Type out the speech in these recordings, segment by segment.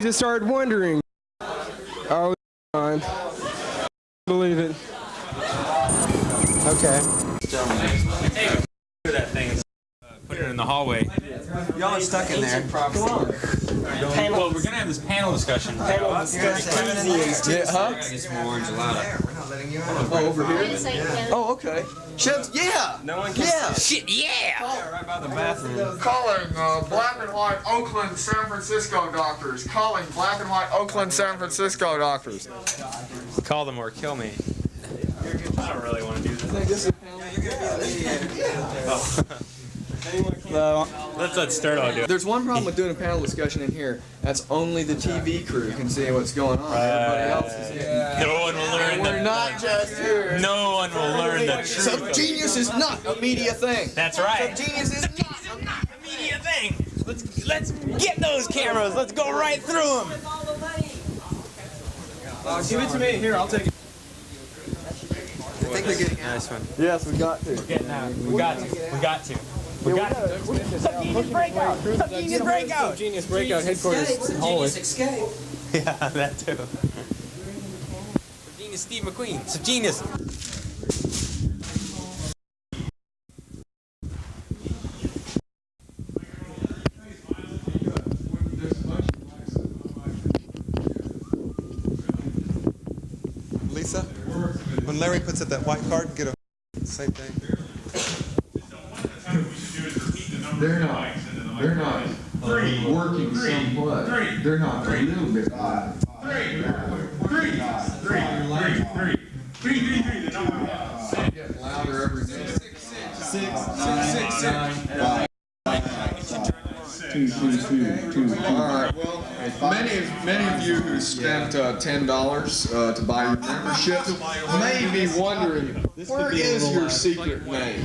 just started wondering. Oh, on. Believe it. Okay. That thing. Put it in the hallway. Y'all are stuck in there. Well, we're gonna have this panel discussion. Yeah, huh? Oh, over here? Oh, okay. Shit, yeah! No one can. Yeah! Shit, yeah! Right by the bathroom. Calling black and white Oakland, San Francisco doctors. Calling black and white Oakland, San Francisco doctors. Call them or kill me. I don't really want to do this. Let's let Sterno do it. There's one problem with doing a panel discussion in here. That's only the TV crew can see what's going on. Everybody else is here. No one will learn We're not just here. No one will learn the truth. SubGenius is not a media thing. That's right. SubGenius is not a media thing. Let's get those cameras. Let's go right through them. Give it to me. Here, I'll take it. I think they're getting Nice one. Yes, we got to. We're getting out. We got to. We got to. We got to. SubGenius breakout. SubGenius breakout. SubGenius breakout headquarters hallway. Escape. Yeah, that too. SubGenius Steve McQueen. SubGenius. Lisa, when Larry puts up that white card, get a same thing. They're not working someplace. They're not a little bit. Three. Getting louder every minute. Six. 2. All right. Well, many of you who spent $10 to buy your membership may be wondering, where is your secret name?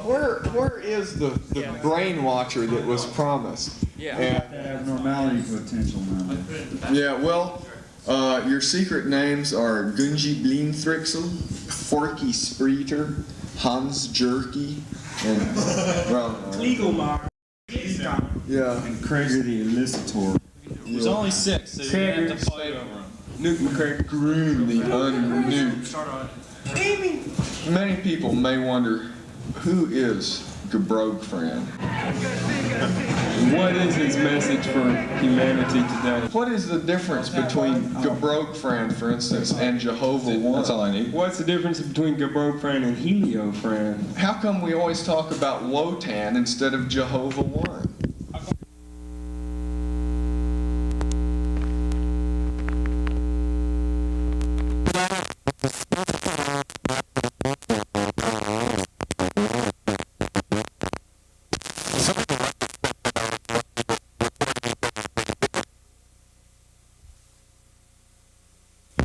Where is the brain watcher that was promised? Yeah. Abnormality potential now. Yeah. Well, your secret names are Gunji Bleenthrixel, Forky Spreeter, Hans Jerky, and well. Legalmar. Yeah. And Krager the Elicitor. There's only 6, so you're going to have to fight over them. Nuke McCracken Groom the Unnuked. Many people may wonder, who is Gebrogfriend? What is his message for humanity today? What is the difference between Gebrogfriend, for instance, and Jehovah One? That's all I need. What's the difference between Gebrogfriend and Heliofriend? How come we always talk about Wotan instead of Jehovah One?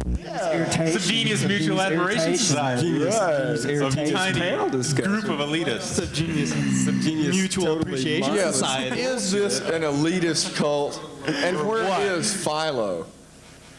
SubGenius Mutual Admiration Society. Panel discussion. Group of elitists. SubGenius Mutual Appreciation Society. Is this an elitist cult? And where is Philo?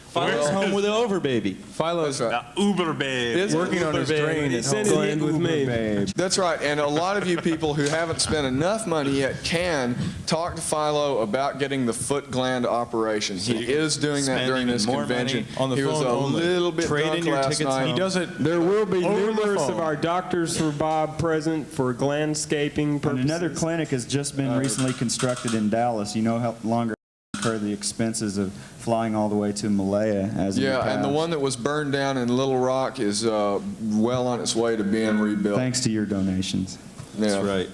Philo's home with the over baby. Philo's Uber babe. working on his brain at home with me. That's right, and a lot of you people who haven't spent enough money yet can talk to Philo about getting the foot gland operation. He is doing that during this convention. On the he was phone a only. little bit Trade drunk in your last tickets night. home. He doesn't. There will be Over the numerous phone. of our doctors for Bob present for glandscaping And purposes. another clinic has just been recently constructed in Dallas. You know how longer incur the expenses of flying all the way to Malaya as in the Yeah, and the past. one that was burned down in Little Rock is well on its way to being rebuilt. Thanks to your donations. Yeah. That's right.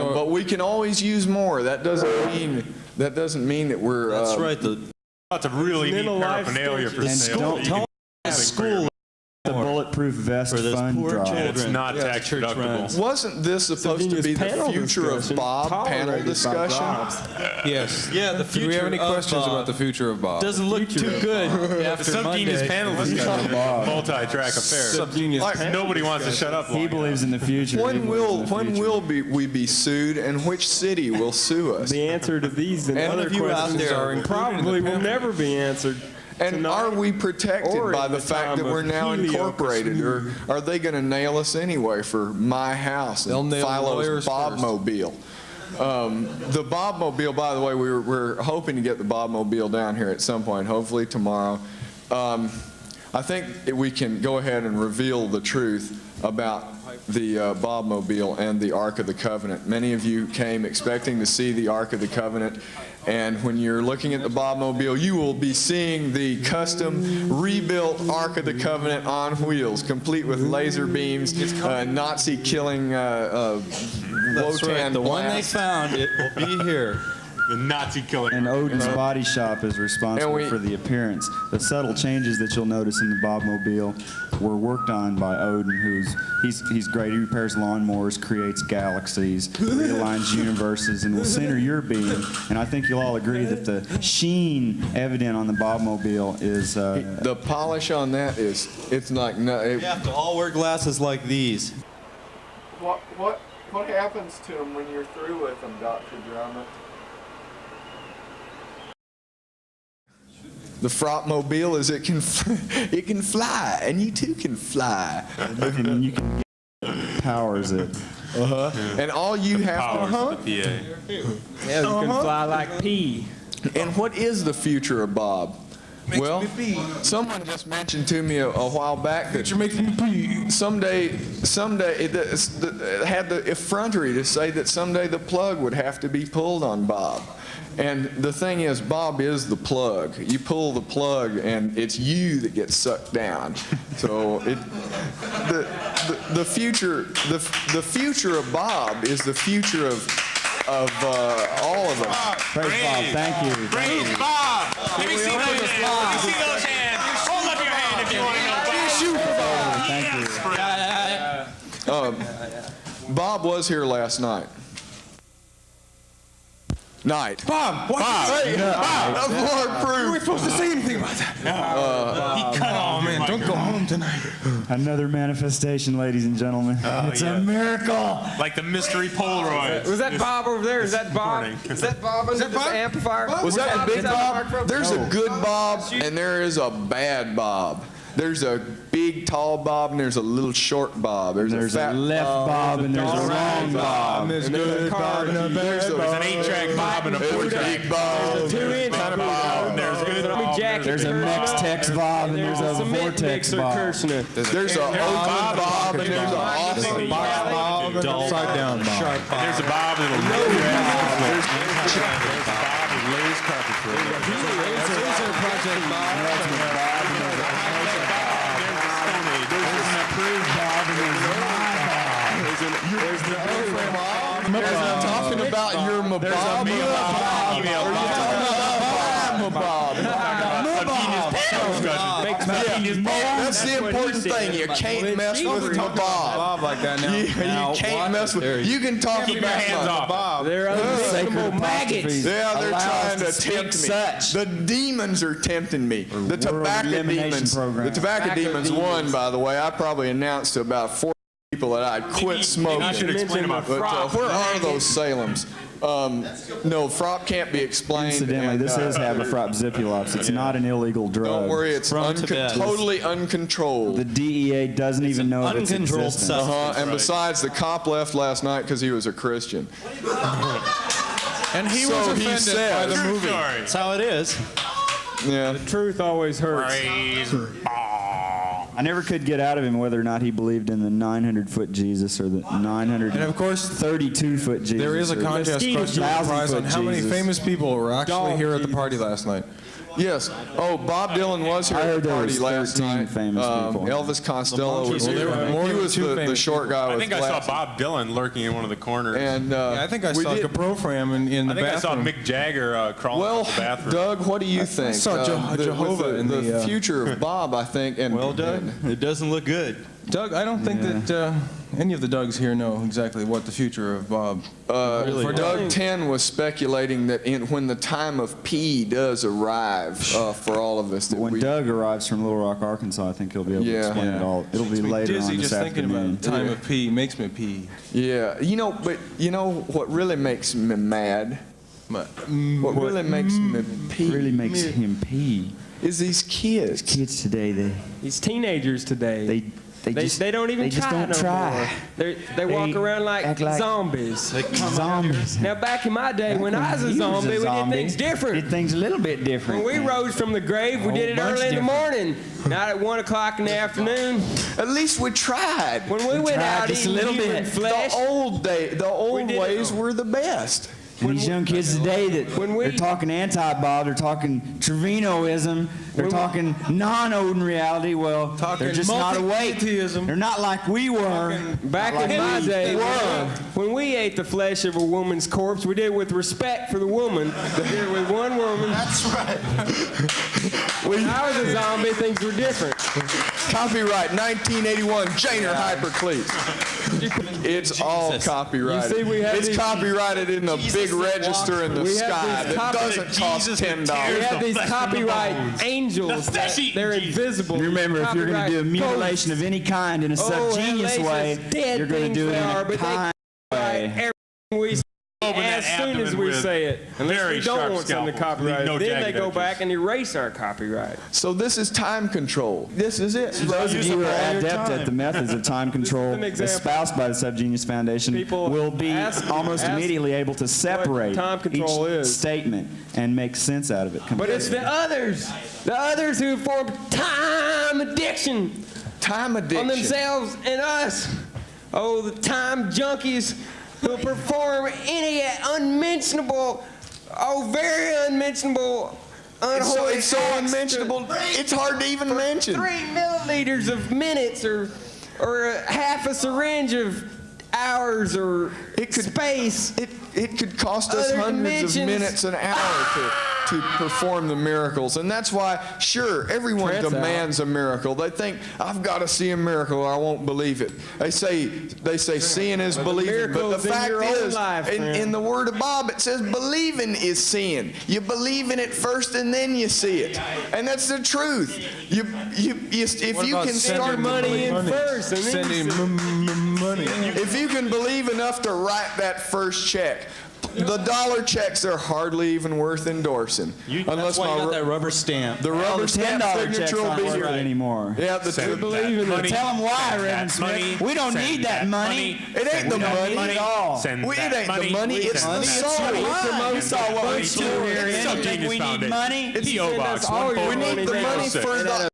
And, but we can always use more. That doesn't mean that we're. That's right. Lots of really neat paraphernalia for And sale. don't school the bulletproof vest For those fund poor drive. children. It's not tax church deductible. runs. Wasn't this supposed to be the panel future of discussion Bob panel tolerated by discussion? Bob. Yes. Yeah, the future Do we have any of questions Bob about the future of Bob? doesn't look too good after SubGenius Monday. panel discussion. Multi-track affair. Nobody wants to shut up. He believes in the future. When will we be sued, and which city will sue us? The answer to these and And other if you out questions there are probably will never be answered. And tonight are we protected or by in the the fact time that of we're now incorporated, or are they going to nail us anyway for my house They'll and nail Philo's lawyers first. Bobmobile? The Bobmobile, by the way, we're hoping to get the Bobmobile down here at some point, hopefully tomorrow. I think we can go ahead and reveal the truth about the Bobmobile and the Ark of the Covenant. Many of you came expecting to see the Ark of the Covenant, and when you're looking at the Bobmobile, you will be seeing the custom rebuilt Ark of the Covenant on wheels, complete with laser beams, Nazi killing That's right. The one they found, it will be here. The Nazi killer. And Odin's Body Shop is responsible for the appearance. The subtle changes that you'll notice in the Bobmobile were worked on by Odin, he's great. He repairs lawnmowers, creates galaxies, realigns universes, and will center your being. And I think you'll all agree that the sheen evident on the Bobmobile is the polish on that it's like no. You have to all wear glasses like these. What happens to them when you're through with them, Dr. Drummond? The Frotmobile is it can fly, and you too can fly. and you can powers it. And all you have to Yeah, you can fly like pea. And what is the future of Bob? Well, someone just mentioned to me a while back that someday it had the effrontery to say that someday the plug would have to be pulled on Bob. And the thing is, Bob is the plug. You pull the plug, and it's you that gets sucked down. So the future of Bob is the future of all of us. Praise Bob. Thank you. Praise Bob. Let me see those hands. Let me see those hands. Hold up your hand if you want to know Bob. Bob was here last night. Bob, what? Hey, Bob. Lord proof. You were supposed to say anything about that. He cut off. Man, don't go home tonight. Another manifestation, ladies and gentlemen. It's a miracle. Like the mystery Polaroid. Was that Bob over there? Is that Bob? Is that Bob under the amplifier? Was that a big Bob? There's a good Bob and there is a bad Bob. There's a big tall Bob and there's a little short Bob. There's a fat left Bob and there's a wrong Bob. There's a good Bob and a bad Bob. There's an 8-track Bob and a 4-track Bob. There's a 2-inch kind of Bob. There's good Bob. There's a Mex-Tex Bob and there's a Vortex Bob. There's a Oakland Bob and there's an awesome Bob and an upside down Bob. There's a Bob that'll know your ass. There's Bob with Lay's Talking about your Bob. There's a female Bob. That's the important thing. You can't mess with my Bob like that now. You can't mess with. You can talk Keep your about hands my off. Bob. They're unmistakable maggots. Yeah, they're trying to tempt me. The demons are tempting me. The tobacco demons. The tobacco demons won, by the way. I probably announced to about 4 people that I'd quit smoking. I should explain about But Frop. where are those Salems? No, Frop can't be explained. Incidentally, this is Haverfrop Zipulops. It's not an illegal drug. Don't worry, it's totally uncontrolled. The DEA doesn't even know of its uncontrolled existence. substance. And besides, the cop left last night because he was a Christian. And he So was he offended by says. the movie. That's how it is. Yeah. Truth always hurts. Praise Bob. I never could get out of him whether or not he believed in the 900-foot Jesus or the And of course, 932-foot Jesus. there is a or the contest question prize on 1,000-foot how many Jesus. famous people were actually here at the party last night. Yes. Oh, Bob Dylan was here I at heard the there party was last 13 night. famous people. Elvis Costello was Well, there here. were more He than was 2 the famous short guy I with think I saw glasses. Bob Dylan lurking in one of the corners. And I think I we saw did- Caprofram in the I think I saw bathroom. Mick Jagger crawling Well, out the bathroom. Doug, what do you think? saw Jehovah with in the the, future of Bob, I think. And Well, Doug, it doesn't look good. Doug, I don't think that any of the Dougs here know exactly what the future of Bob. For Doug 10 was speculating that when the time of P does arrive for all of us, that When we Doug arrives from Little Rock, Arkansas, I think he'll be able to Yeah. explain it all. It'll be later Dizzy on this just thinking afternoon. about the time of pee makes me pee. Yeah, but you know what really makes me mad? But, What really makes me pee really makes him pee. is these kids. Kids today, These teenagers today. They don't even just try don't no try. more. They walk around act like like zombies. Zombies. Now back in my day when I was a He zombie, we did things different. Did things a little bit different. When we rose from the grave, we did it bunch early in the different. morning, not at 1 o'clock in the afternoon. At least we tried. When we went tried out just a eating little human bit. flesh, The old did it. ways were the best. And these young kids today they're talking anti-Bob, they're talking Trevinoism, they're talking non-Odin reality. Well, they're just not awake. They're not like we were. back in my day, when we ate the flesh of a woman's corpse, we did it with respect for the woman. We did it with one woman. That's right. When I was a zombie, things were different. Copyright 1981, Janor Hypercleets. It's all copyrighted. You see, we have it's these- copyrighted in a big register in the We have sky these that doesn't cost We $10. have these copyright angels that they're invisible. Remember, if you're going to do a mutilation of any kind in a SubGenius way, you're going to do it in a kind way. Everything we say as soon as we say it. Unless we don't want something to copyright. Then they go back and erase our copyright. So this is time control. This is it. Those of you who are adept at the methods of time control an example. espoused by the SubGenius Foundation People will be almost immediately able to separate time control each is. statement and make sense out of it. But it's the others who form time addiction Time addiction. on themselves and us. Oh, the time junkies who perform any unmentionable, very unmentionable, unholy It's so acts unmentionable. It's hard to even mention. 3 milliliters of minutes or half a syringe of hours or space. It could cost us Other hundreds of dimensions. minutes an hour to perform the miracles. And that's why, sure, everyone Trance demands a miracle. They think, I've got to see a miracle or I won't believe it. They say seeing is believing. But miracle's the in fact your own is, life, in the word of Bob, it says believing is seeing. You believe in it first and then you see it. And that's the truth. If you can start Your money in first and then you see- if you can believe enough to write that first check, the dollar checks are hardly even worth endorsing. That's why you got that rubber stamp. the rubber stamp $10 checks signature will aren't be worth here it anymore. Yeah, the We believe in it. Tell them why, Reverend Smith. We don't need that money. It ain't the money at all. It ain't the money, it's the soul. You saw what we do here. You don't think we need money? P.O. Box We need the money for the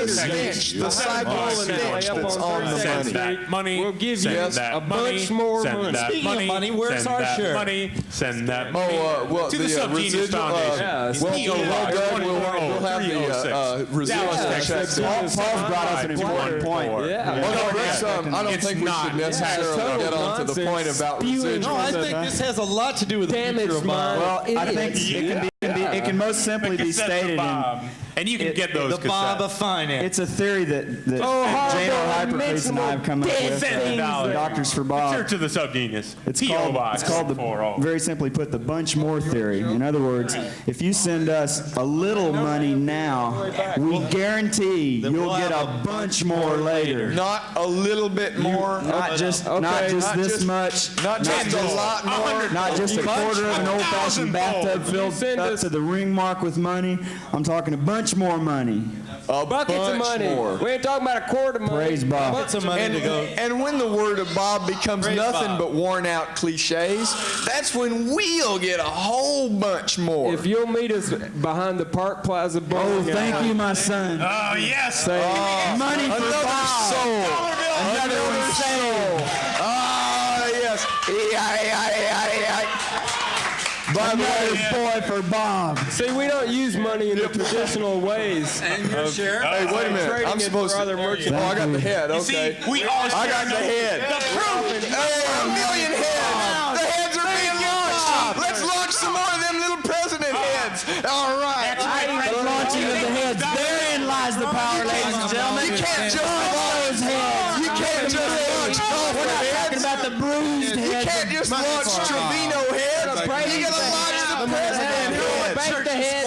stench, the cycle stench that's on the Send money. that money. We'll give you Send a that bunch more Send money. that Speaking of money, where's Send our that share? money. Send that money. Well, to the the SubGenius residual, Foundation. Yeah, Doug, we'll have the residual checks. Paul's brought up an important point. Yeah. Well, no, Rick's, I don't It's think we not. should necessarily Yeah, get on to the total point about nonsense. residual. No, I think this has a lot to do with the Damn future it, of Bob. Well, I think it can most simply be stated in. And you can get those The Bob cassettes. of Finance. It's a theory that horrible, Janor Hypercleets and I have come up with. $7. Doctors for Bob. Church of the SubGenius. It's P.O. Box. called for all. very simply put, the bunch more theory. In other words, if you send us a little money now, we guarantee you'll get a bunch more later. Not a little bit more. Not just this much. Not just a lot more. Not just a quarter of an old-fashioned bathtub filled send up us- to the ring mark with money. I'm talking a bunch more money. A Buckets of bunch money. more. We ain't talking about a quart of money. Praise Bob. Put some money to go. And when the word of Bob becomes nothing but worn out cliches, that's when we'll get a whole bunch more. If you'll meet us behind the Park Plaza Oh, bowling thank alley, you, my son. Oh, yes. Money for Another Bob. soul. Another soul. Ah, yes. By the way, Boy for Bob. See, we don't use money in the traditional ways. And your share? hey, wait a minute. Trading I'm it supposed for to. other merchandise. Oh, I got the head. Okay. We all I got the head. Hey, a million heads. The heads are being launched. Let's launch some more of them little president heads. All right. The launching of the heads. Therein lies the power, ladies and gentlemen. You can't just launch heads. You can't just launch We're not talking about the bruised You heads. can't just launch Trevino heads. You gotta launch the president heads. Bank the head.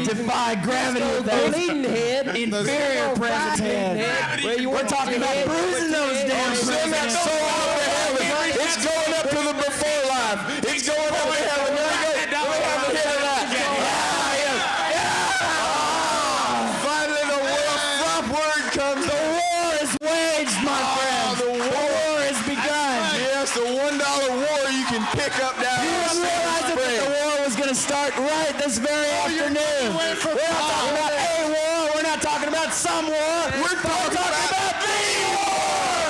Defy gravity with that Bleeding head. inferior president head. Well, you We're want talking about bruising those damn Send that presidents. soul up to heaven. It's going up to the before life. It's going up to heaven. There we go. Let me have a hit of that. Finally, the rough back up down. You didn't realize that the war was going to start right this very afternoon. We're not talking about a war. We're not talking about some war. We're talking about the war.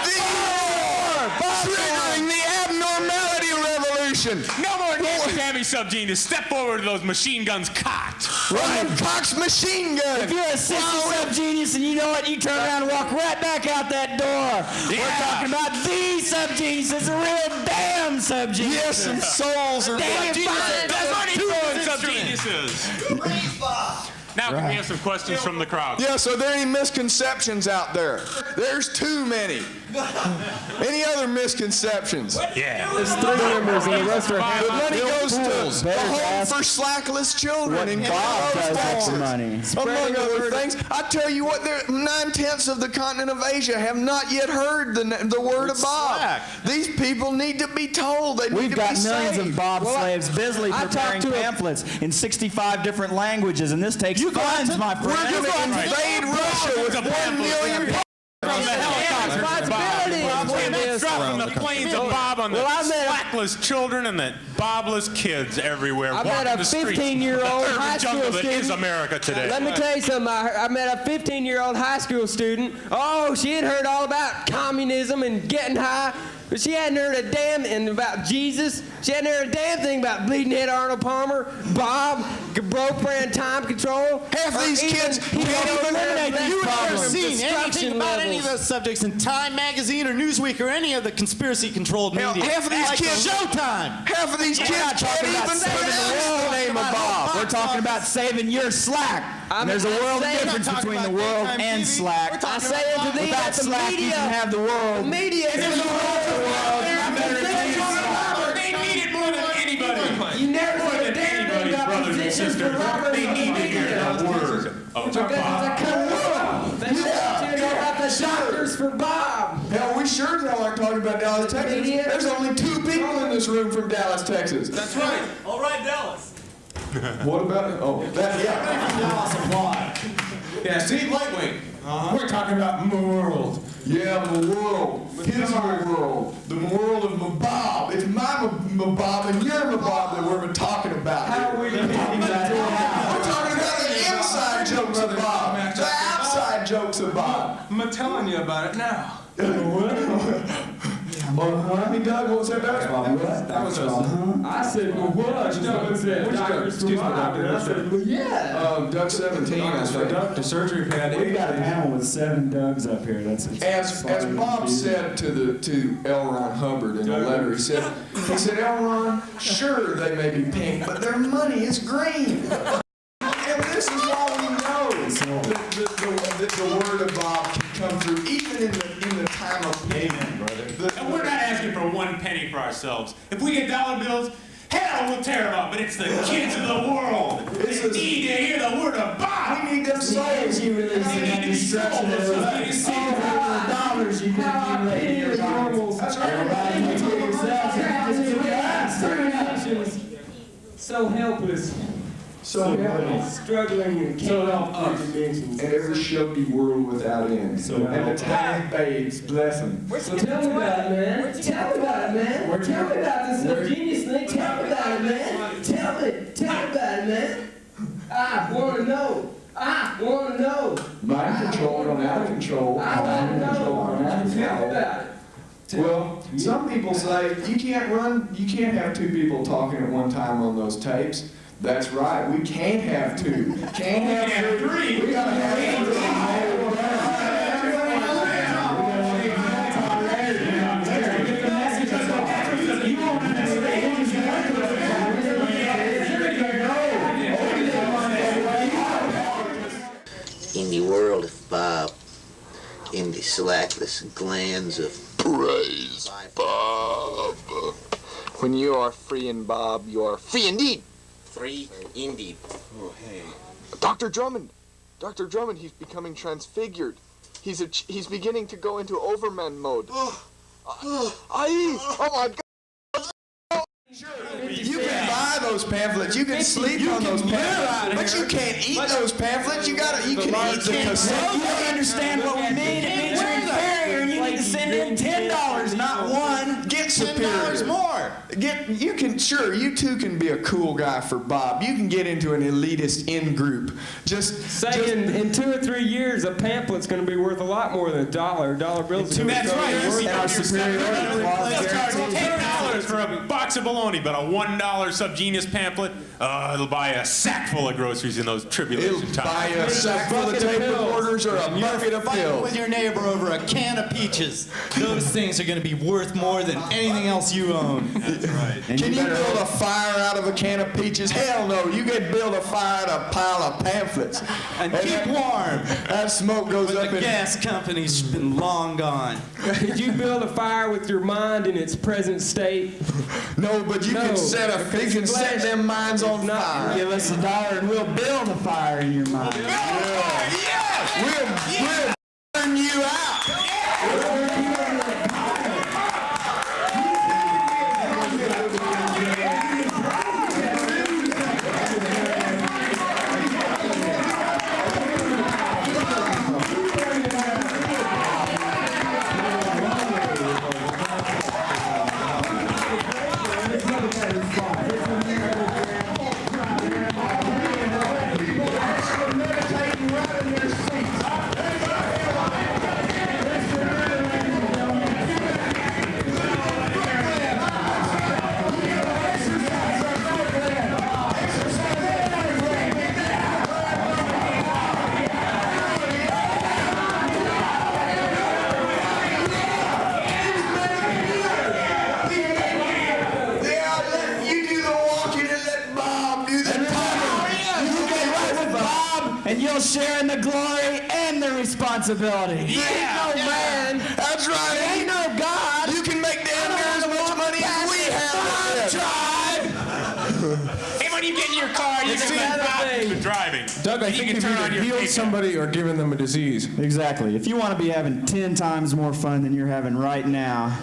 The war! Triggering the abnormality revolution. No more Tammy SubGenius. Step forward to those machine guns cocked. Ryan Cox machine gun. If you're a sister SubGenius and you know it, you turn around and walk right back out that door. Yeah. We're talking about the SubGenius. It's a real damn SubGenius. Yes, and souls are Damn black. That's what he doing, SubGeniuses. Now can we have some questions from the crowd? Yes, are there any misconceptions out there? There's too many. Any other misconceptions? Yeah. There's 3 members and the rest are The money goes to the Better Home ask for Slackless Children in Bob does with Texas. the money. Among other things, I tell you what, 9/10 of the continent of Asia have not yet heard the word of Bob. These people need to be told. They need We've to got be millions saved. of Bob slaves busily preparing pamphlets in 65 different languages, and this takes funds, my friend. We're going to invade Russia with 1 million. From the helicopters of Bob. Drop from the planes of Bob on the slackless children and the Bobless kids everywhere. I met a 15-year-old high school jungle that student. is America today. Let me tell you something. I met a 15-year-old high school student. Oh, she had heard all about communism and getting high. But she hadn't heard a damn thing about Jesus. She hadn't heard a damn thing about bleeding head Arnold Palmer, Bob, broke brand time control. Half these kids can't even eliminate these You've never problems. seen anything about any of those subjects in Time Magazine or Newsweek or any of the conspiracy-controlled Hell, media. half of these Like kids- Showtime. Half of these kids can't even pronounce the name of Bob. We're talking about saving your slack. And there's a world of difference between the world and slack. I say it to thee Without that the slack, you media, can have the world. the media is in the world. They need it more than anybody. You never More say a than damn thing anybody's about brothers and musicians sisters. for Robert. They need to hear the word of Because it's a Bob. conundrum. They want you to know about the doctors for Bob. Hell, we sure don't like talking about Dallas, Texas. There's only 2 people in this room from Dallas, Texas. That's right. All right, Dallas. What about it? Oh, that, yeah. Dallas apply. Yeah, see, lightweight. We're talking about world. Yeah, the world. His world. The world of Bob. It's my Bob and your Bob that we're talking about. How are we going to do that? We're talking about the inside jokes of Bob. The outside jokes of Bob. I'm telling you about it now. I mean, Doug, what was that about? That was I said, well, what? No, said doctors for Bob. And I said, well, yeah. Doug 17, I think. the surgery pad. We've got a panel with 7 Dougs up here. As Bob said to L. Ron Hubbard in a letter, he said, L. Ron, sure they may be pink, but their money is green. And this is why we know that the word of Bob can come through, even in the time of pain. And we're not asking for 1 penny for ourselves. If we get dollar bills, hell, we'll tear them up. But it's the kids of the world. They need to hear the word of Bob. We need them souls. You release They need to be sold. dollars you can accumulate in your pockets. Everybody needs to get yourself. So helpless. So helpless. Struggling and can't help And every showy world without end. And the tiny babes, bless them. So tell me about it, man. Tell me about it, man. Tell me about this SubGenius thing. Tell me about it, man. Tell me about it, man. I want to know. I want to know. Mind control on out of control. I want to know. Tell me about it. Well, some people say you can't have 2 people talking at one time on those tapes. That's right, we can't have 2. Can't have 3. We gotta have 3. In the world of Bob, in the slackless glands of praise Bob. When you are free in Bob, you are free indeed. Free indeed. Oh, hey. Dr. Drummond, he's becoming transfigured. He's beginning to go into Overman mode. Oh my God. You can buy those pamphlets. You can sleep on those pamphlets, but you can't eat those pamphlets. You can eat the cassette. You don't understand what we mean. It means you're inferior and you need to send in $10, not 1. Get some $10 more. You two can be a cool guy for Bob. You can get into an elitist in-group. Say in 2 or 3 years, a pamphlet's going to be worth a lot more than $1. $1 bills. That's right. Our superiority clause $10 for a box of bologna, but a $1 SubGenius pamphlet, it'll buy a sack full of groceries in those tribulation times. Buy a sack full of tape recorders or a bucket of pills. With your neighbor over a can of peaches. Those things are going to be worth more than anything else you own. That's right. Can you build a fire out of a can of peaches? Hell no. You can build a fire out of a pile of pamphlets. And keep warm. That smoke goes But up the in... gas company's been long gone. Did you build a fire with your mind in its present state? No, but you can set them minds on fire. Give us $1 and we'll build a fire in your mind. We'll burn you out. And you'll share in the glory and the responsibility. Yeah, man. That's right. There ain't no God. You can make damn near as much money as we have. Hey, when you get in your car, you can be driving. Doug, I think you've either healed somebody or given them a disease. Exactly. If you want to be having 10 times more fun than you're having right now,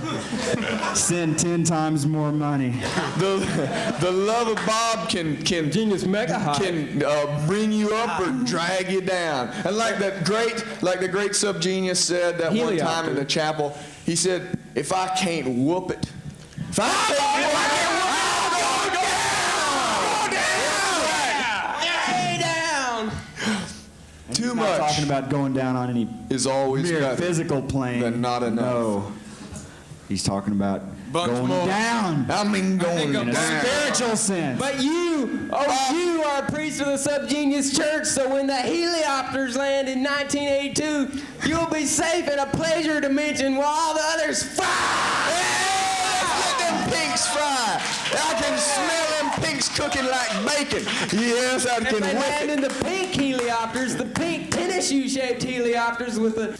send 10 times more money. The love of Bob can bring you up or drag you down. And like the great SubGenius said that one time in the chapel, he said, if I can't whoop it, if I can't whoop it, too much. Not talking about going down on any is always mere physical plane. But not enough. No. He's talking about going down. I mean going down. In a spiritual sense. But you are a priest of the SubGenius Church, so when the heliopters land in 1982, you'll be safe in a pleasure dimension while all the others fry. Let them pinks fry. I can smell them pinks cooking like bacon. Yes, I can whip it. If they land it. in the pink heliopters, the pink tennis shoe-shaped heliopters with the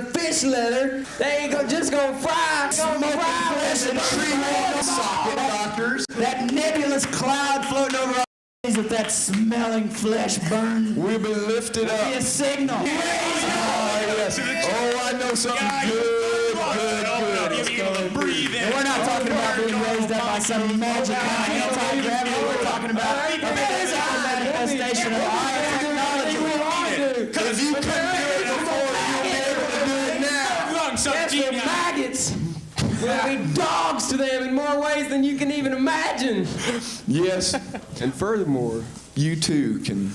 fish leather, they ain't just gonna fry. Flesh and tree socket doctors. That nebulous cloud floating over our days with that smelling flesh burn. We'll be lifted up. Be a signal. Oh, yes. Oh, I know something good. And we're not talking about being raised up by some magic anti-gravity. We're talking about a physical manifestation of higher technology. If you couldn't do it before, you'll be able to do it now. Yes, the maggots will be dogs to them in more ways than you can even imagine. Yes. And furthermore, you too can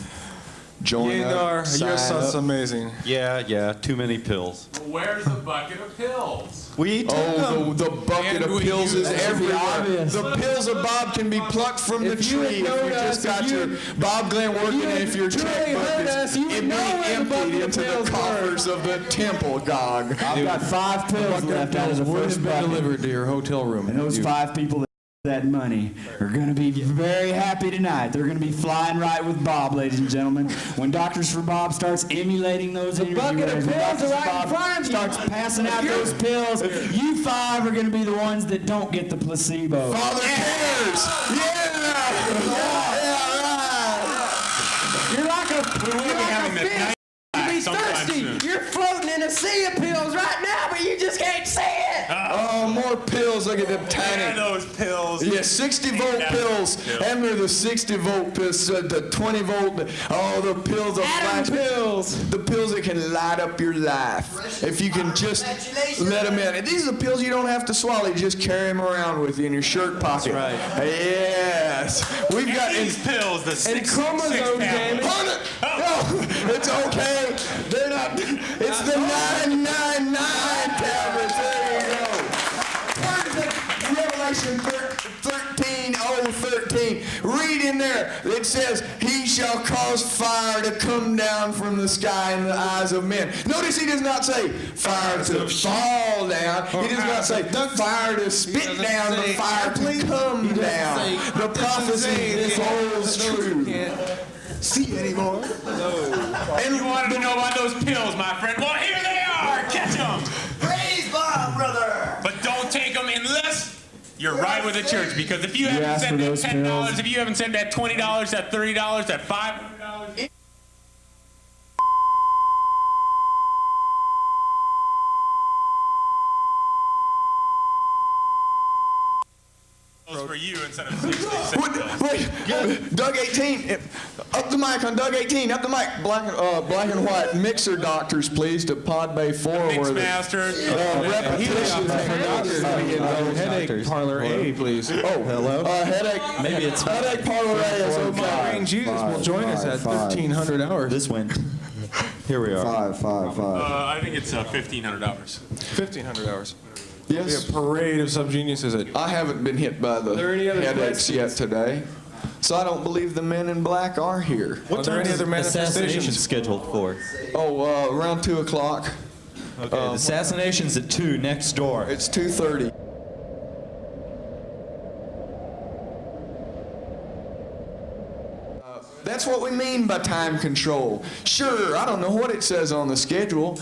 join up. Your son's amazing. Yeah, too many pills. Where's the bucket of pills? We took them. The bucket of pills is everywhere. The pills of Bob can be plucked from the tree. If we just got your Bob Glenn working, and if your checkbook is being emptied into the coffers of the temple, Gog. I've got 5 pills left out of the first bucket. Delivered to your hotel room. And those 5 people that that money are going to be very happy tonight. They're going to be flying right with Bob, ladies and gentlemen. When Doctors for Bob starts emulating those interviews, when Doctors for Bob starts passing out those pills, you 5 are going to be the ones that don't get the placebo. Father cares! Yeah! You're like a fish. You'll be thirsty. You're floating in a sea of pills right now, but you just can't see it. Oh, more pills. Look at the tiny. Yeah, those pills. Yeah, 60-volt pills. And they're the 60-volt pills, the 20-volt, oh, the pills of flash. The pills that can light up your life. If you can just let them in. And these are the pills you don't have to swallow. You just carry them around with you in your shirt pocket. That's right. Yes. We've got these pills, the and chromosome damage. No, it's okay. They're not. It's the 999 tablets. There you go. Revelation 13:13. Read in there. It says, "He shall cause fire to come down from the sky in the eyes of men." Notice he does not say fire to fall down. He does not say fire to spit down, but fire to come down. The prophecy holds true. See anymore? And you wanted to know about those pills, my friend. Well, here they are. Catch them. Praise God, brother. But don't take them unless you're right with the church. Because if you haven't sent that $10, if you haven't sent that $20, that $30, that $500. For you instead of 66 pills. Wait, Doug 18, up the mic on Doug 18, up the mic, black and white, mixer doctors, please, to Pod Bay 4. Mix masters. Repetition. Headache Parlor A, please. Oh, hello. Headache. Maybe it's Headache Parlor A is okay. King Jesus will join us at 1,300 hours. This win. Here we are. Five. I think it's $1,500. 1,500 hours. Yes. A parade of SubGeniuses. I haven't been hit by the headaches yet today, so I don't believe the men in black are here. What time is assassination scheduled for? Oh, around 2 o'clock. Okay, the assassination's at 2 next door. It's 2:30. That's what we mean by time control. Sure, I don't know what it says on the schedule.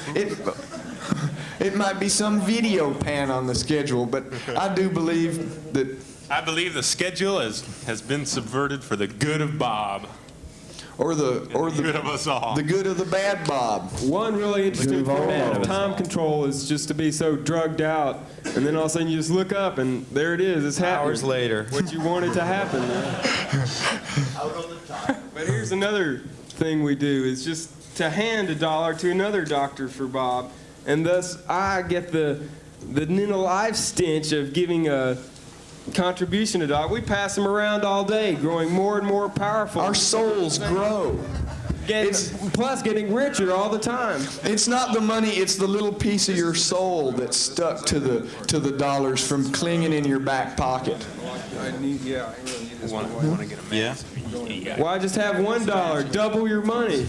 It might be some video pan on the schedule, but I do believe that... I believe the schedule has been subverted for the good of Bob. Or the good of us all. The good of the bad Bob. One really interesting form of time control is just to be so drugged out, and then all of a sudden you just look up and there it is. It's happening. Hours later. What you wanted to happen. But here's another thing we do is just to hand $1 to another doctor for Bob, and thus I get the life stench of giving a contribution to $1. We pass them around all day, growing more and more powerful. Our souls grow. Plus getting richer all the time. It's not the money, it's the little piece of your soul that's stuck to the dollars from clinging in your back pocket. I really need this. Want to get a mask? Yeah. Why just have $1? Double your money.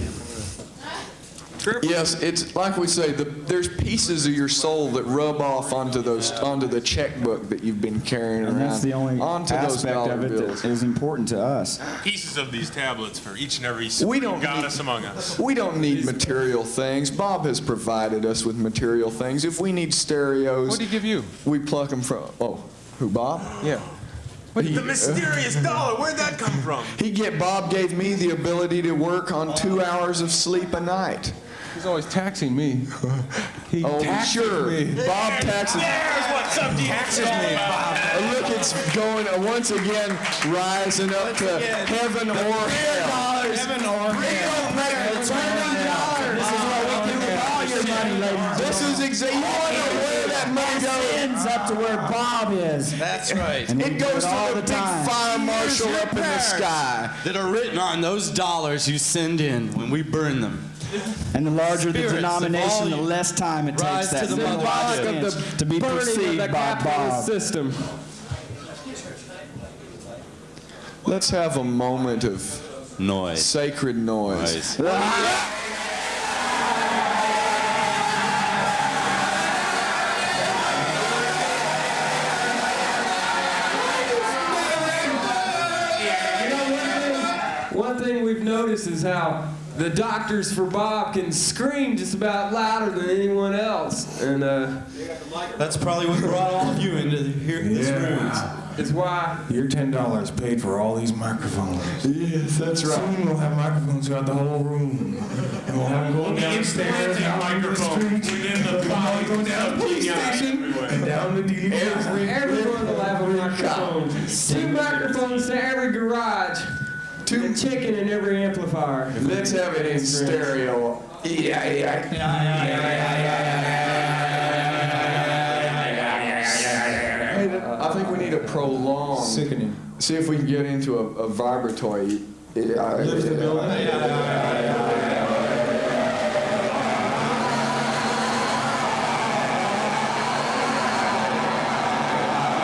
Yes, it's like we say, there's pieces of your soul that rub off onto the checkbook that you've been carrying around. And that's the only onto those aspect dollar of it bills. that is important to us. Pieces of these tablets for each and every goddess among us. We don't need material things. Bob has provided us with material things. If we need stereos, What did he give you? we pluck them from. Oh, who, Bob? Yeah. The mysterious dollar, where'd that come from? Bob gave me the ability to work on 2 hours of sleep a night. He's always taxing me. He taxes me. Bob taxes. There's what taxes me, Bob. Look, it's going once again, rising up to heaven or hell. Heaven or hell. This is what we do with all your money, ladies. This is exactly. You want to know where that money goes? Ends up to where Bob is. That's right. And It goes to all the big fire marshal up in the sky. That are written on those dollars you send in when we burn them. And the larger the Spirits of denomination, all the you less time it takes rise that to the symbolic mother. stance to be Burning of perceived the by capitalist Bob. system. Let's have a moment of Noise. sacred noise. One thing we've noticed is how the doctors for Bob can scream just about louder than anyone else. And That's probably what brought all of you into here in this room. is why your $10 paid for all these microphones. Yes, that's right. Soon we'll have microphones throughout the whole room. And we'll have them going downstairs, down the street, going down the police station, and down the DD. everyone will have a microphone. 2 microphones to every garage. 2 chicken in every amplifier. Let's have it in stereo. I think we need a prolonged. Sickening. See if we can get into a vibratory. Lift the building.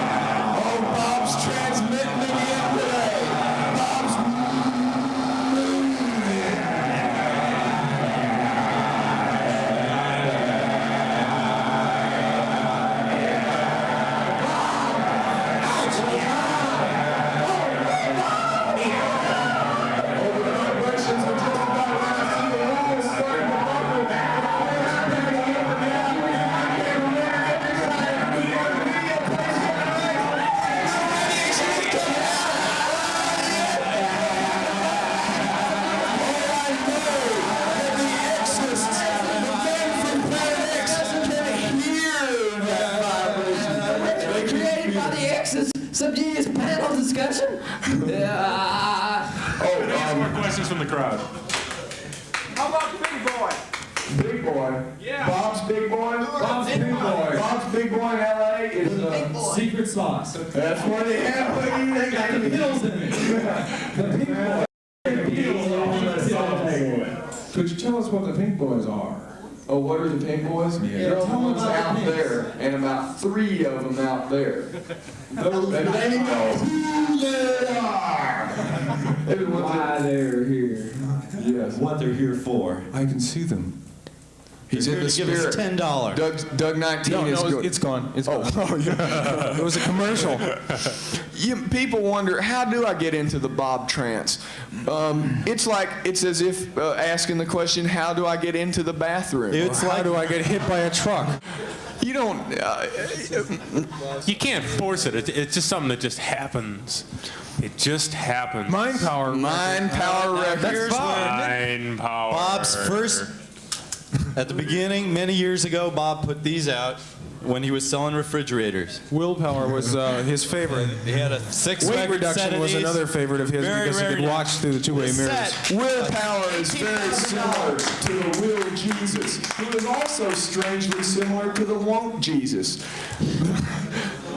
Bob's transmitting again today. Bob's SubGenius panel discussion? More questions from the crowd. How about Big Boy? Big Boy. Yeah. Bob's Big Boy. Bob's Big Boy. Bob's Big Boy in LA is secret sauce. That's what they have. They got the pills in it. The Big Boy. Could you tell us what the Pink Boys are? Oh, what are the Pink Boys? Yeah. There are ones out there, and about 3 of them out there. And they know who they are. Why they're here. Yes. What they're here for. I can see them. He's in the Give us spirit. $10. Doug 19 No, is good. it's gone. It's gone. Oh, yeah. It was a commercial. People wonder, how do I get into the Bob trance? It's as if asking the question, how do I get into the bathroom? It's like, how do I get hit by a truck? You don't. You can't force it. It's just something that just happens. It just happens. Mind power. Mind power records. Here's Mind power. Bob's first, at the beginning, many years ago, Bob put these out when he was selling refrigerators. Willpower was his favorite. He had a 6-record Weight set reduction of was these. another favorite of his Very because he rare could to- watch through the two-way The mirrors. set. Willpower is very similar to the Will Jesus, who is also strangely similar to the Won't Jesus.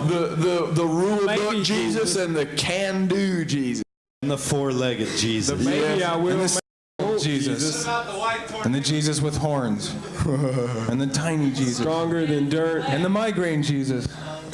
The rule book Jesus and the can do Jesus. And the 4-legged Jesus. Maybe I will. Jesus. And the Jesus with horns. And the tiny Jesus. Stronger than dirt. And the migraine Jesus.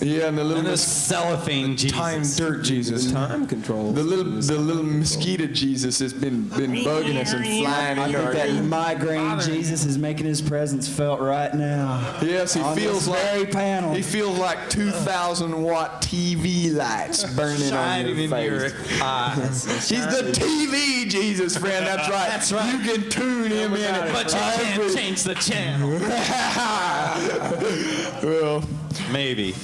Yeah, and the little And the cellophane Jesus. Time dirt Jesus. Time control. the little mosquito Jesus has been bugging us and flying in our that migraine Jesus is making his presence felt right now. Yes, he on feels this very like panel. he feels like 2,000-watt TV lights burning on your face. He's the TV Jesus, friend. That's right. That's right. You can tune him in. But you can't change the channel. Well, Maybe.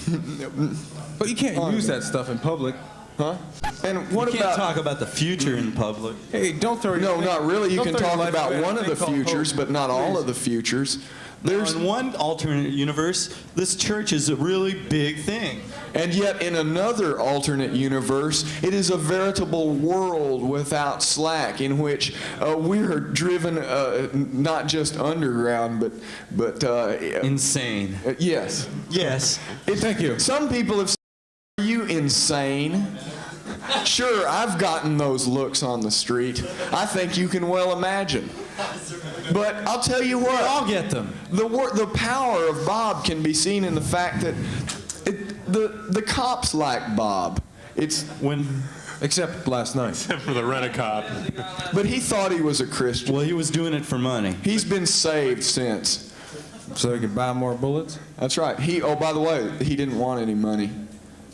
But you can't use that stuff in public. huh? And what You can't about? talk about the future in public. Hey, don't throw your No, not really. You don't can throw your talk life about away on one a of the thing called futures, hope. but not all of the futures. There's In one alternate universe, this church is a really big thing. And yet, in another alternate universe, it is a veritable world without slack, in which we are driven not just underground, but Insane. yes. Yes. Thank you. Some people have said, "Are you insane?" Sure, I've gotten those looks on the street. I think you can well imagine. But I'll tell you what. I'll get them. The power of Bob can be seen in the fact that the cops like Bob. It's when, except last night. Except for the rent-a-cop. But he thought he was a Christian. Well, he was doing it for money. He's been saved since. So he could buy more bullets? That's right. Oh, by the way, he didn't want any money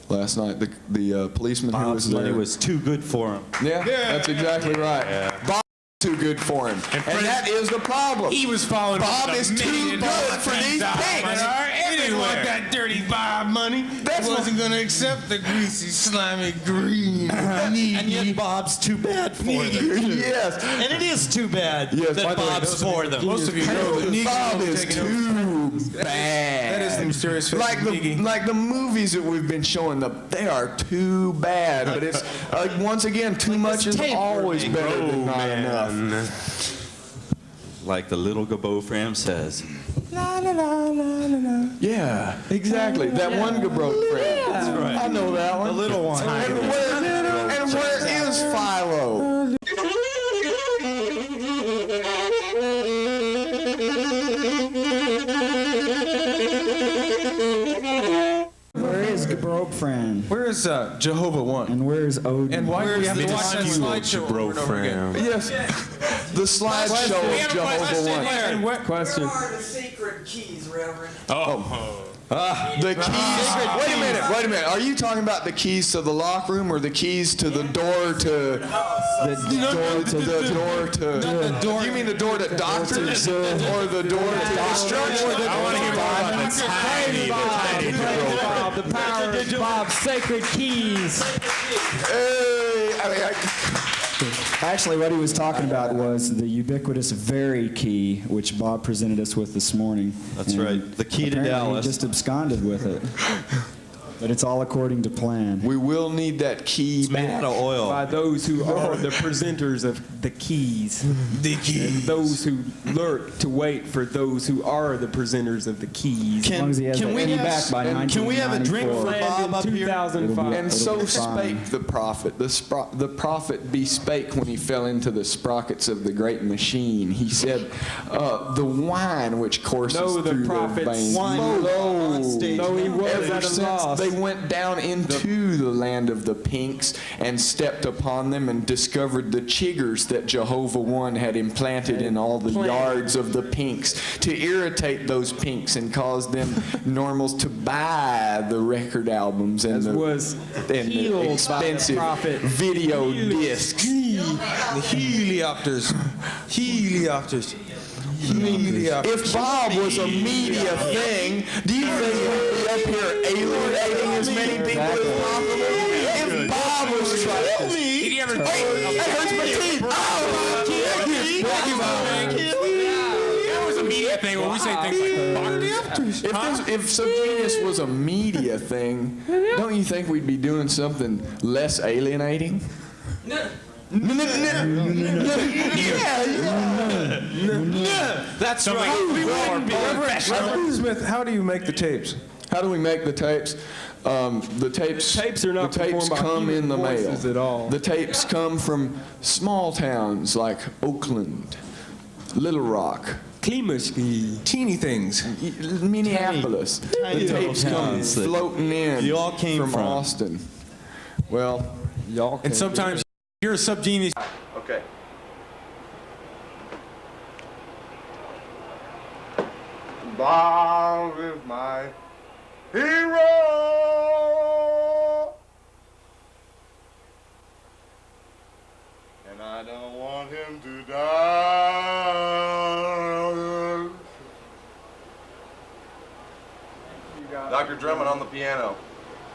last night. The policeman who was Bob's there. money was too good for him. Yeah, that's exactly right. Yeah. Bob is too good for him. And that is the problem. He was following Bob the is too $1 million good for these $10 pigs. money. didn't want that dirty Bob money. That wasn't gonna accept the greasy, slimy, green, needy. And yet Bob's too bad for them. Yes. And it is too bad that Bob's for them. Most of you know that Bob is too bad. That is the mysterious face like the movies that we've been showing, they are too bad. But it's once again, too much is always better than not enough. Like the little Gabo Fram says. La, la, la, la, la, la. Yeah, exactly. That one Gabro friend. That's right. I know that one. The little one. And where is Philo? Where is Gabrobe friend? Where is Jehovah One? And where is Odin? And why do we have to watch that slideshow over and over again? Yes, the slideshow of Jehovah One. Question. What are the secret keys, Reverend? The keys. Wait a minute. Are you talking about the keys to the locker room or the keys to the door to the door? You mean the door to doctors or the door to destruction? I want to hear more about the tiny Bob, the power of Bob's sacred keys. Actually, what he was talking about was the ubiquitous very key, which Bob presented us with this morning. That's And right. The key to apparently Dallas. He just absconded with it. But it's all according to plan. We will need that key back. Oil. By those who are the presenters of the keys. The keys. And those who lurk to wait for those who are the presenters of the keys. As long as he has the key back by 1994. Can we have a drink for Bob up here? 2005. And so spake the prophet. The prophet bespake when he fell into the sprockets of the great machine. He said, the wine which courses No, the through the prophet's veins. wine. No, he was Ever at a since loss. they went down into the land of the pinks and stepped upon them and discovered the chiggers that Jehovah One had implanted in all the yards of the pinks to irritate those pinks and cause them normals to buy the record albums and the expensive video discs. The heliopters. If Bob was a media thing, do you think he'd be up here alienating as many people as possible? If Bob was trying to Did you ever? that hurts my teeth. That was a media thing when we say things like If SubGenius was a media thing, don't you think we'd be doing something less alienating? That's right. Reverend Smith, how do you make the tapes? How do we make the tapes? The tapes are not the tapes performed by come in the mail. voices at all. The tapes come from small towns like Oakland, Little Rock, Klimaski. Teeny things. Minneapolis. Tiny The tapes little come towns that floating in you all came from. Austin. Well, y'all. And sometimes you're a SubGenius. Okay. Bob is my hero. And I don't want him to die. Dr. Drummond on the piano.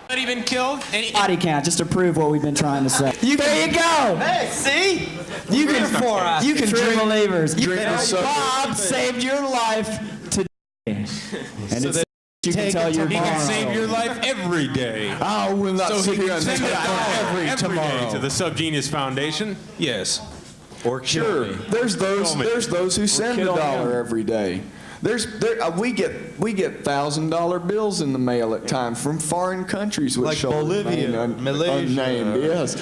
Not even killed. Body count, just to prove what we've been trying to say. There you go. Hey, see? You can true believers. Bob saved your life today. And it's you can tell your He mom. can save your life every day. I will not sit here and Send take it every every tomorrow. day to the SubGenius Foundation. Yes. Or Sure. There's those who send $1 every day. We get $1,000 bills in the mail at times from foreign countries which Like shall Bolivia, remain Malaysia. unnamed. Yes.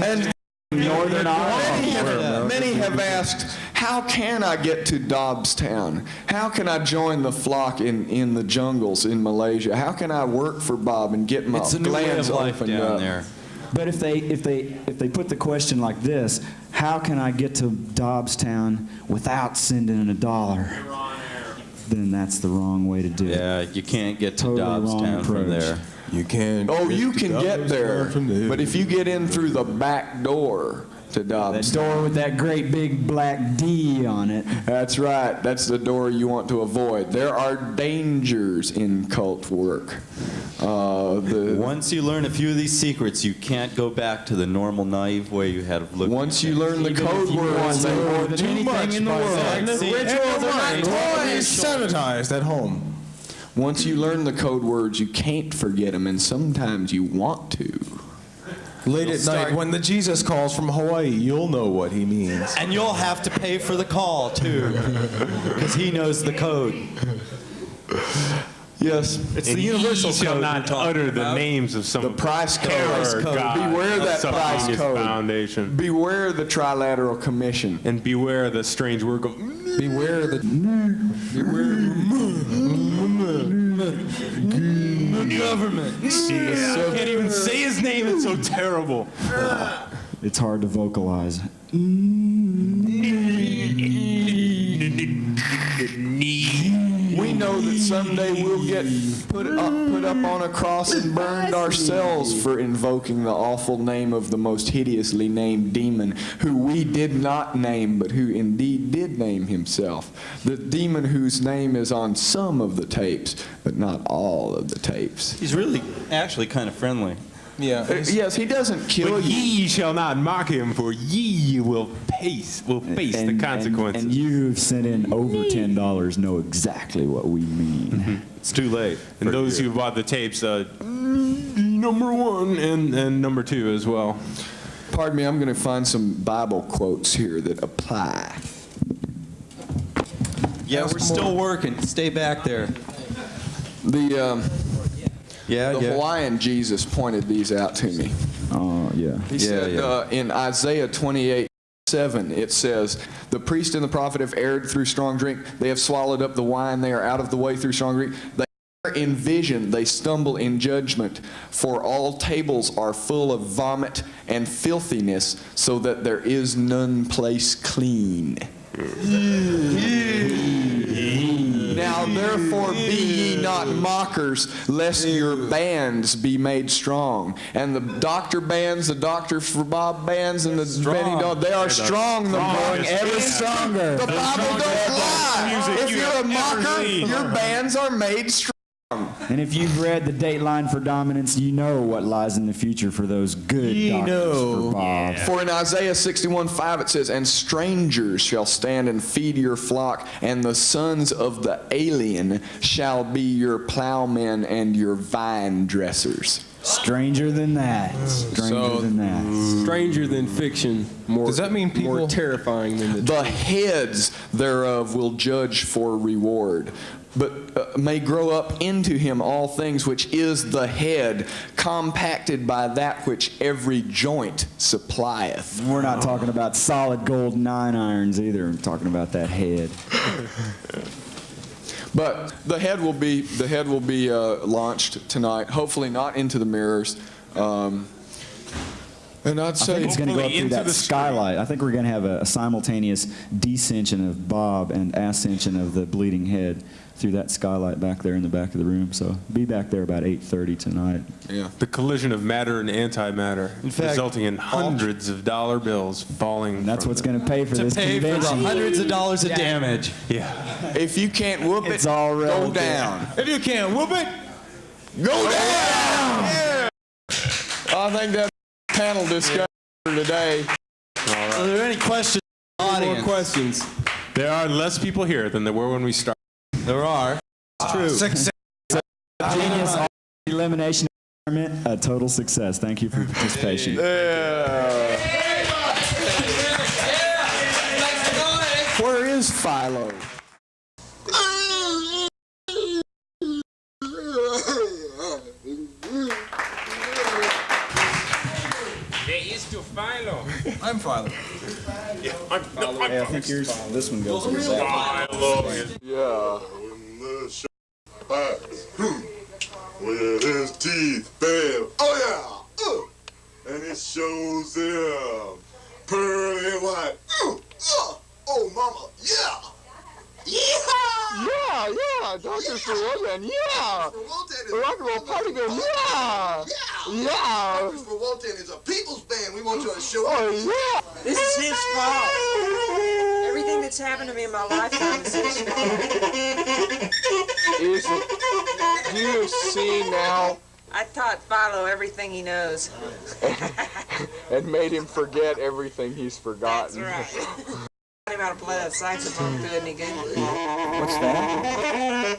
And Northern Ireland. many have asked, how can I get to Dobbstown? How can I join the flock in the jungles in Malaysia? How can I work for Bob and get my It's a new way glands of life opened down up? there. But if they put the question like this, how can I get to Dobbstown without sending $1? Then that's the wrong way to do it. Yeah, you can't get to Totally wrong Dobbstown from approach. there. You can. Oh, you can get there, but if you get in through the back door to Dobbstown. The door with that great big black D on it. That's right. That's the door you want to avoid. There are dangers in cult work. Once you learn a few of these secrets, you can't go back to the normal naive way you had of looking. Once you learn the code words, they more than anything in the world. Rituals are not toys. Sanitized at home. Once you learn the code words, you can't forget them, and sometimes you want to. Late at night, when the Jesus calls from Hawaii, you'll know what he means. And you'll have to pay for the call, too, because he knows the code. Yes. It's the universal code. Shall not utter the names of some the price code. Beware that price code. Foundation. Beware the Trilateral Commission. And beware the strange word. Beware the. Government. Yeah, I can't even say his name. It's so terrible. It's hard to vocalize. We know that someday we'll get put up on a cross and burned ourselves for invoking the awful name of the most hideously named demon, who we did not name, but who indeed did name himself. The demon whose name is on some of the tapes, but not all of the tapes. He's really, actually kind of friendly. Yeah. Yes, he doesn't kill but you. Ye shall not mock him, for ye will face the consequences. And you who've sent in over $10 know exactly what we mean. Mm-hmm. It's too late. And those who bought the tapes, number 1 and number 2 as well. Pardon me, I'm going to find some Bible quotes here that apply. Yeah, we're still working. Stay back there. The Hawaiian Jesus pointed these out to me. Oh, yeah. He said in Isaiah 28:7, it says, "The priest and the prophet have erred through strong drink. They have swallowed up the wine. They are out of the way through strong drink. They err in vision. They stumble in judgment. For all tables are full of vomit and filthiness, so that there is none place clean." Now therefore be ye not mockers, lest your bands be made strong. And the doctor bands, the Dr. for Bob bands, and the Benny Dog, they are strong. They're growing ever stronger. The Bible don't lie. If you're a mocker, your bands are made strong. And if you've read the Dateline for Dominance, you know what lies in the future for those good doctors for Bob. For in Isaiah 61:5 it says, "And strangers shall stand and feed your flock, and the sons of the alien shall be your plowmen and your vine dressers." Stranger than that. Stranger than that. Stranger than fiction. Does that mean people more terrifying than the heads thereof will judge for reward, but may grow up into him all things, which is the head, compacted by that which every joint supplieth. We're not talking about solid gold 9-irons either. We're talking about that head. But the head will be launched tonight. Hopefully not into the mirrors. And I'd say I think it's going to go up through that skylight. I think we're going to have a simultaneous descension of Bob and ascension of the bleeding head through that skylight back there in the back of the room. So be back there about 8:30 tonight. Yeah. The collision of matter and antimatter, resulting in hundreds of dollar bills falling. That's what's going to pay for this convention. For the hundreds of dollars of damage. Yeah. If you can't whoop it, go down. If you can't whoop it, go down. Yeah. I think that's panel discussion for today. All right. Are there any questions? More questions. There are less people here than there were when we started. There are. It's true. Success. Genius elimination experiment, a total success. Thank you for your participation. Where is Philo? There is to Philo. I'm Philo. Yeah, I'm Philo. Hey, I think yours, this one goes with Philo. Yeah. In the with his teeth fail. Oh yeah! And it shows him pearly white. Oh mama, yeah! Yeah, Dr. Sherwood, yeah! Rock and roll party girl, yeah! Dr. Sherwood is a people's band. We want you to show up. Oh, yeah! This is his fault. Everything that's happened to me in my lifetime is his fault. Do you see now? I taught Philo everything he knows. And made him forget everything he's forgotten. That's right. Taught him how to play that saxophone good and he good. What's that?